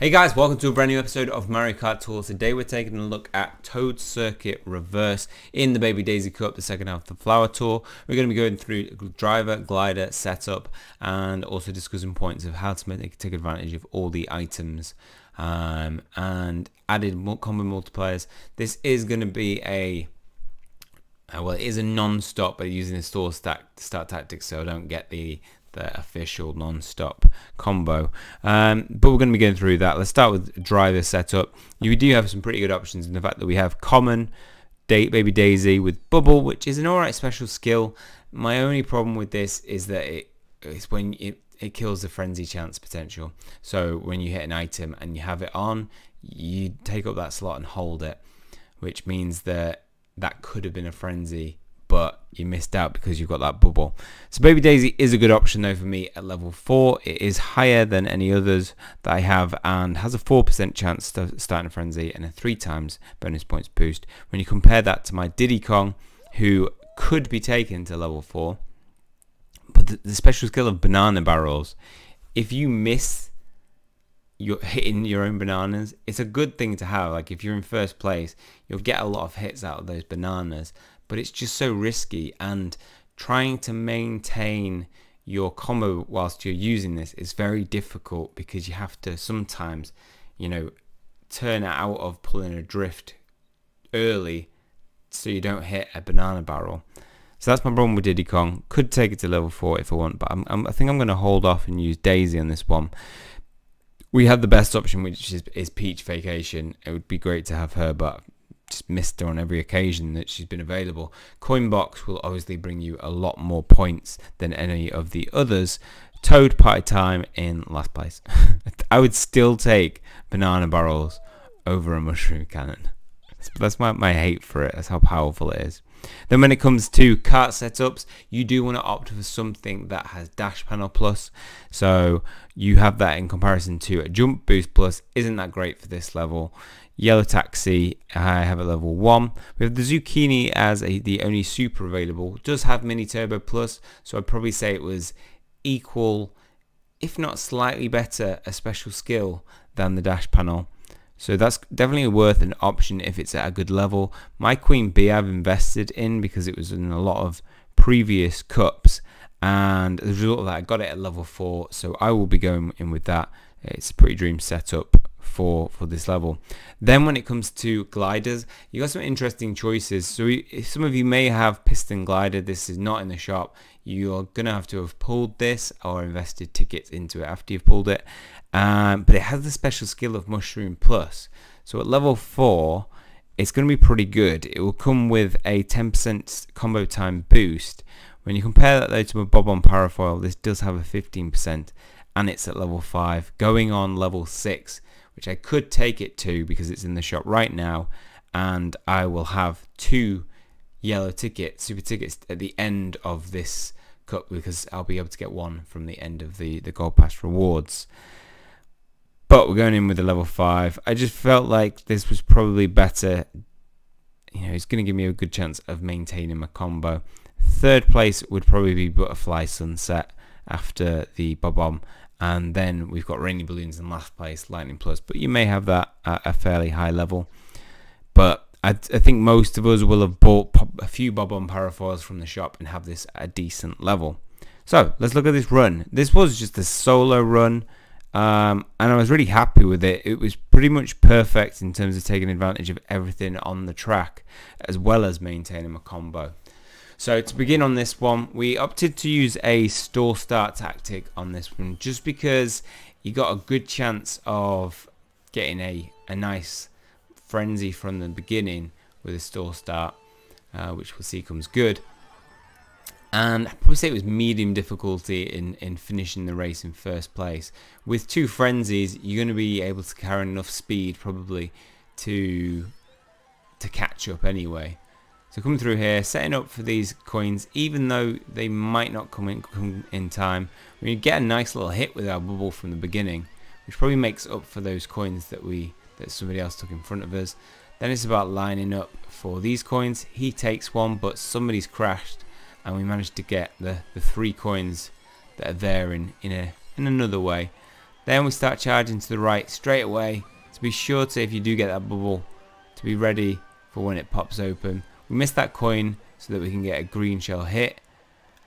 Hey guys, welcome to a brand new episode of Mario Kart Tours. Today we're taking a look at Toad Circuit Reverse in the Baby Daisy Cup, the second half of the Flower Tour. We're going to be going through driver, glider, setup, and also discussing points of how to take advantage of all the items and added combo multipliers. This is going to be a well, it is a non-stop, but using the start tactics, so I don't get the official non-stop combo, but we're going to be going through that. Let's start with driver setup. You do have some pretty good options in the fact that we have common, Baby Daisy with bubble, which is an alright special skill. My only problem with this is that it's when it kills the frenzy chance potential. So when you hit an item and you have it on, you take up that slot and hold it, which means that could have been a frenzy, but you missed out because you've got that bubble. So Baby Daisy is a good option though for me at level 4. It is higher than any others that I have and has a 4% chance to start a frenzy and a 3 times bonus points boost. When you compare that to my Diddy Kong, who could be taken to level 4, but the special skill of banana barrels, if you miss you're hitting your own bananas, it's a good thing to have. Like if you're in first place, you'll get a lot of hits out of those bananas, but it's just so risky, and trying to maintain your combo whilst you're using this is very difficult because you have to sometimes, you know, turn out of pulling a drift early so you don't hit a banana barrel. So that's my problem with Diddy Kong. Could take it to level 4 if I want, but I think I'm going to hold off and use Daisy on this one. We have the best option, which is Peach Vacation. It would be great to have her, but just missed her on every occasion that she's been available. Coinbox will obviously bring you a lot more points than any of the others. Toad Party Time in last place. I would still take banana barrels over a mushroom cannon. That's my hate for it. That's how powerful it is. Then when it comes to kart setups, you do want to opt for something that has dash panel plus. So you have that in comparison to a jump boost plus. Isn't that great for this level? Yellow Taxi I have at level 1. We have the Zucchini as the only super available. It does have mini turbo plus, so I'd probably say it was equal, if not slightly better, a special skill than the dash panel. So that's definitely worth an option if it's at a good level. My Queen Bee I've invested in because it was in a lot of previous cups, and as a result of that I got it at level 4, so I will be going in with that. It's a pretty dream setup for this level. Then when it comes to gliders, you got some interesting choices. So some of you may have Piston Glider. This is not in the shop. You're gonna have to have pulled this or invested tickets into it after you've pulled it, but it has the special skill of Mushroom Plus. So at level 4 it's going to be pretty good. It will come with a 10% combo time boost. When you compare that though to a Bob on Parafoil, this does have a 15%, and it's at level 5, going on level 6, which I could take it to because it's in the shop right now, and I will have 2 yellow tickets, super tickets at the end of this cup because I'll be able to get 1 from the end of the Gold Pass rewards. But we're going in with a level 5. I just felt like this was probably better. You know, it's going to give me a good chance of maintaining my combo. Third place would probably be Butterfly Sunset after the Bob-omb. And then we've got Rainy Balloons in last place, Lightning Plus. But you may have that at a fairly high level. But I think most of us will have bought a few Bob-omb Parafoils from the shop and have this at a decent level. So let's look at this run. This was just a solo run. And I was really happy with it. It was pretty much perfect in terms of taking advantage of everything on the track, as well as maintaining my combo. So to begin on this one, we opted to use a stall start tactic on this one, just because you got a good chance of getting a nice frenzy from the beginning with a stall start, which we'll see comes good. And I'd probably say it was medium difficulty in finishing the race in first place. With 2 frenzies, you're going to be able to carry enough speed probably to catch up anyway. So coming through here, setting up for these coins, even though they might not come in time, we get a nice little hit with our bubble from the beginning, which probably makes up for those coins that somebody else took in front of us. Then it's about lining up for these coins. He takes 1, but somebody's crashed, and we managed to get the 3 coins that are there in another way. Then we start charging to the right straight away, to be sure to, if you do get that bubble, to be ready for when it pops open. We missed that coin so that we can get a green shell hit.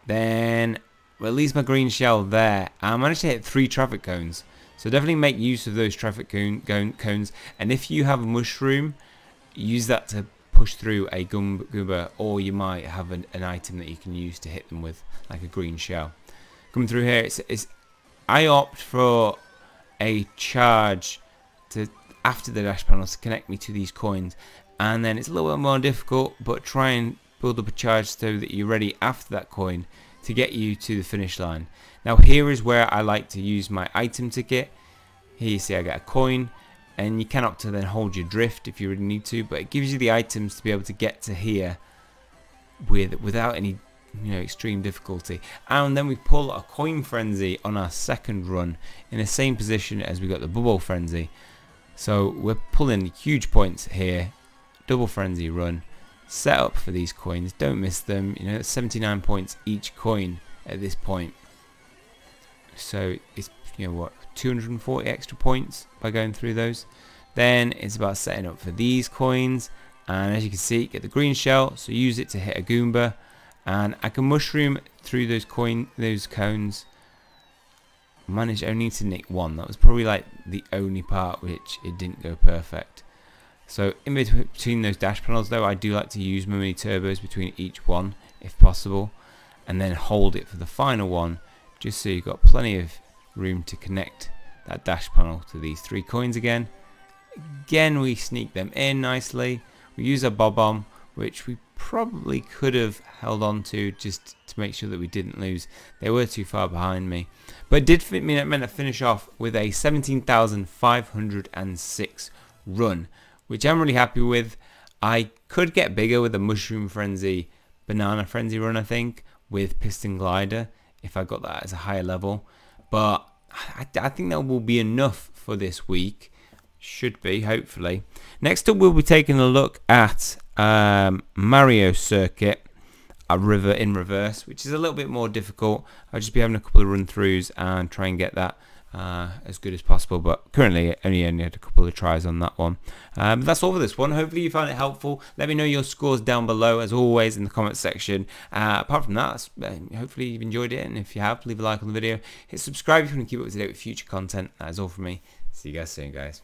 Then release my green shell there. I managed to hit 3 traffic cones. So definitely make use of those traffic cones. And if you have a mushroom, use that to push through a Goomba, or you might have an item that you can use to hit them with, like a green shell. Coming through here, I opt for a charge to after the dash panels to connect me to these coins, and then it's a little bit more difficult, but try and build up a charge so that you're ready after that coin to get you to the finish line. Now here is where I like to use my item ticket. Here you see I get a coin, and you can opt to then hold your drift if you really need to, but it gives you the items to be able to get to here without any extreme difficulty. And then we pull a coin frenzy on our second run in the same position as we got the bubble frenzy. So we're pulling huge points here. Double frenzy run, set up for these coins, don't miss them. 79 points each coin at this point, so it's what, 240 extra points by going through those. Then it's about setting up for these coins, and as you can see, get the green shell, so use it to hit a Goomba, and I can mushroom through those cones. Managed only to nick 1. That was probably like the only part which it didn't go perfect. So in between those dash panels though, I do like to use my mini turbos between each one if possible, and then hold it for the final one, just so you've got plenty of room to connect that dash panel to these 3 coins again. Again, we sneak them in nicely. We use a bob-omb, which we probably could have held on to just to make sure that we didn't lose. They were too far behind me, but it did mean to finish off with a 17,506 run, which I'm really happy with. I could get bigger with a mushroom frenzy, banana frenzy run, I think, with piston glider if I got that as a higher level, but I think that will be enough for this week. Should be, hopefully. Next up, we'll be taking a look at Mario Circuit, a river in reverse, which is a little bit more difficult. I'll just be having a couple of run-throughs and try and get that as good as possible, but currently only had a couple of tries on that one. But that's all for this one. Hopefully you found it helpful. Let me know your scores down below, as always, in the comment section. Apart from that, hopefully you've enjoyed it, and if you have, leave a like on the video, hit subscribe if you want to keep up to date with future content. That is all from me. See you guys soon, guys.